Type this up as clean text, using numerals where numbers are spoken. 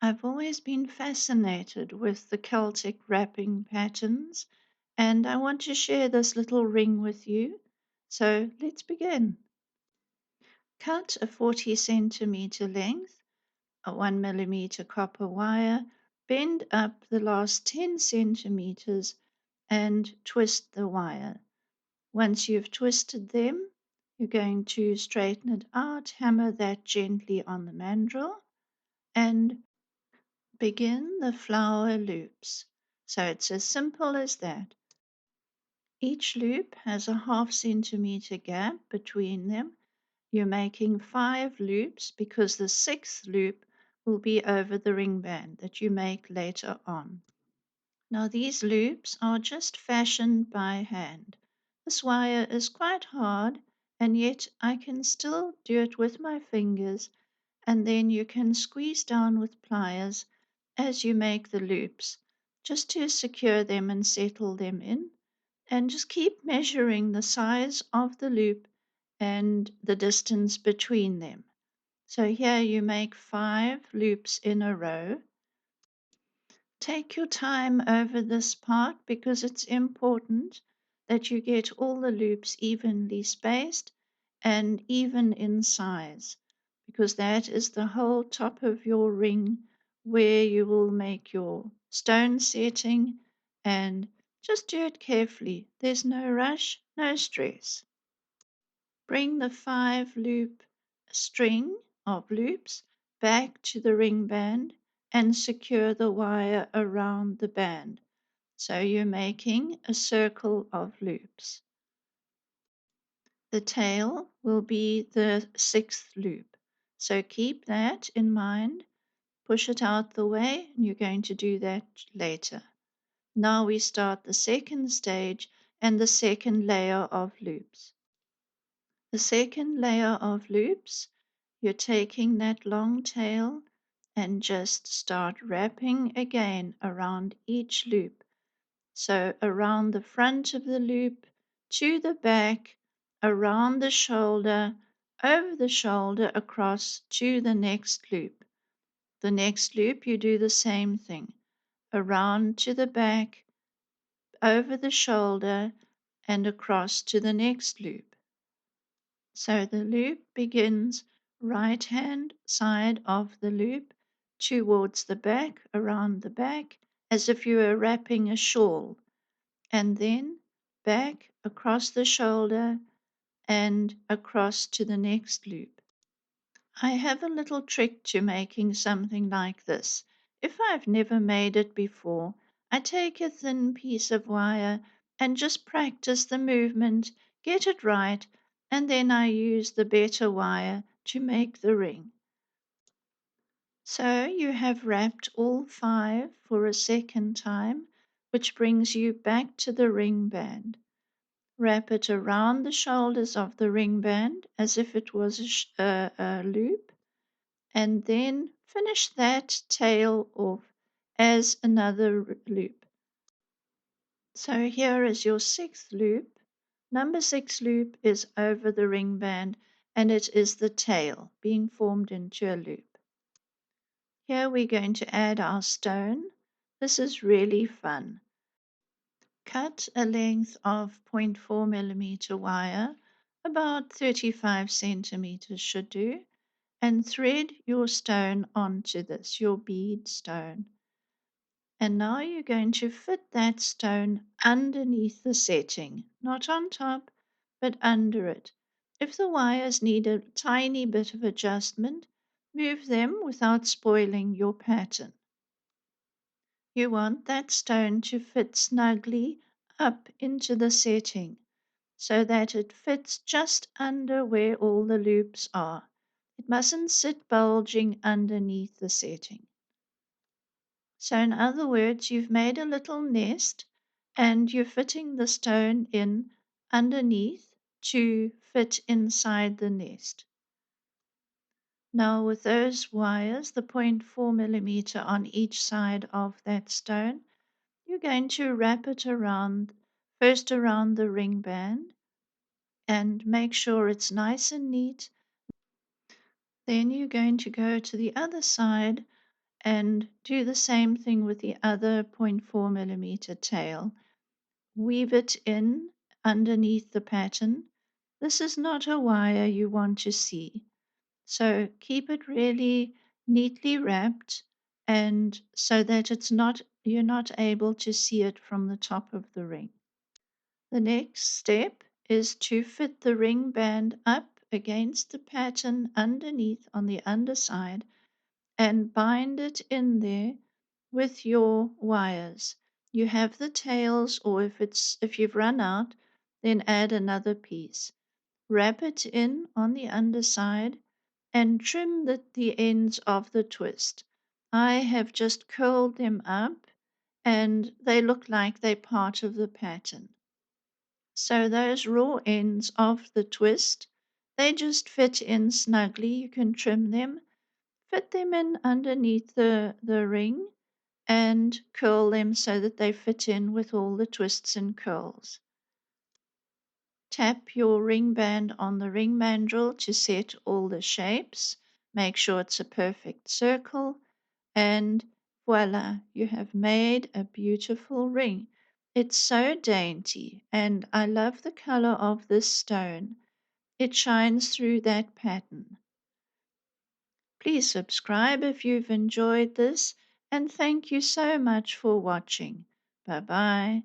I've always been fascinated with the Celtic wrapping patterns, and I want to share this little ring with you. So let's begin. Cut a 40 centimeter length, a 1 millimeter copper wire, bend up the last 10 centimeters, and twist the wire. Once you've twisted them, you're going to straighten it out, hammer that gently on the mandrel, and begin the flower loops. So it's as simple as that. Each loop has a half centimeter gap between them. You're making 5 loops because the sixth loop will be over the ring band that you make later on. Now, these loops are just fashioned by hand. This wire is quite hard, and yet I can still do it with my fingers, and then you can squeeze down with pliers as you make the loops, just to secure them and settle them in. And just keep measuring the size of the loop and the distance between them. So here you make 5 loops in a row. Take your time over this part because it's important that you get all the loops evenly spaced and even in size, because that is the whole top of your ring where you will make your stone setting, and just do it carefully. There's no rush, no stress. Bring the 5 loop string of loops back to the ring band and secure the wire around the band. So you're making a circle of loops. The tail will be the 6th loop. So keep that in mind. Push it out the way, and you're going to do that later. Now we start the second stage and the second layer of loops. The second layer of loops, you're taking that long tail and just start wrapping again around each loop. So around the front of the loop, to the back, around the shoulder, over the shoulder, across to the next loop. The next loop, you do the same thing. Around to the back, over the shoulder, and across to the next loop. So the loop begins right hand side of the loop towards the back, around the back, as if you were wrapping a shawl, and then back across the shoulder and across to the next loop. I have a little trick to making something like this. If I've never made it before, I take a thin piece of wire and just practice the movement, get it right, and then I use the better wire to make the ring. So you have wrapped all 5 for a second time, which brings you back to the ring band. Wrap it around the shoulders of the ring band as if it was a loop, and then finish that tail off as another loop. So here is your 6th loop. Number 6 loop is over the ring band, and it is the tail being formed into a loop. Here we're going to add our stone. This is really fun. Cut a length of 0.4 millimeter wire, about 35 centimeters should do, and thread your stone onto this, your bead stone. And now you're going to fit that stone underneath the setting, not on top, but under it. If the wires need a tiny bit of adjustment, move them without spoiling your pattern. You want that stone to fit snugly up into the setting so that it fits just under where all the loops are. It mustn't sit bulging underneath the setting. So, in other words, you've made a little nest and you're fitting the stone in underneath to fit inside the nest. Now, with those wires, the 0.4 millimeter on each side of that stone, you're going to wrap it around, first around the ring band, and make sure it's nice and neat. Then you're going to go to the other side And do the same thing with the other 0.4 millimeter tail. Weave it in underneath the pattern. This is not a wire you want to see. So keep it really neatly wrapped and so that you're not able to see it from the top of the ring. The next step is to fit the ring band up against the pattern underneath on the underside and bind it in there with your wires. You have the tails, or if you've run out, then add another piece. Wrap it in on the underside and trim the ends of the twist. I have just curled them up and they look like they're part of the pattern. So those raw ends of the twist, they just fit in snugly. You can trim them, fit them in underneath the ring and curl them so that they fit in with all the twists and curls. Tap your ring band on the ring mandrel to set all the shapes. Make sure it's a perfect circle, and voila, you have made a beautiful ring. It's so dainty, and I love the color of this stone. It shines through that pattern. Please subscribe if you've enjoyed this, and thank you so much for watching. Bye bye.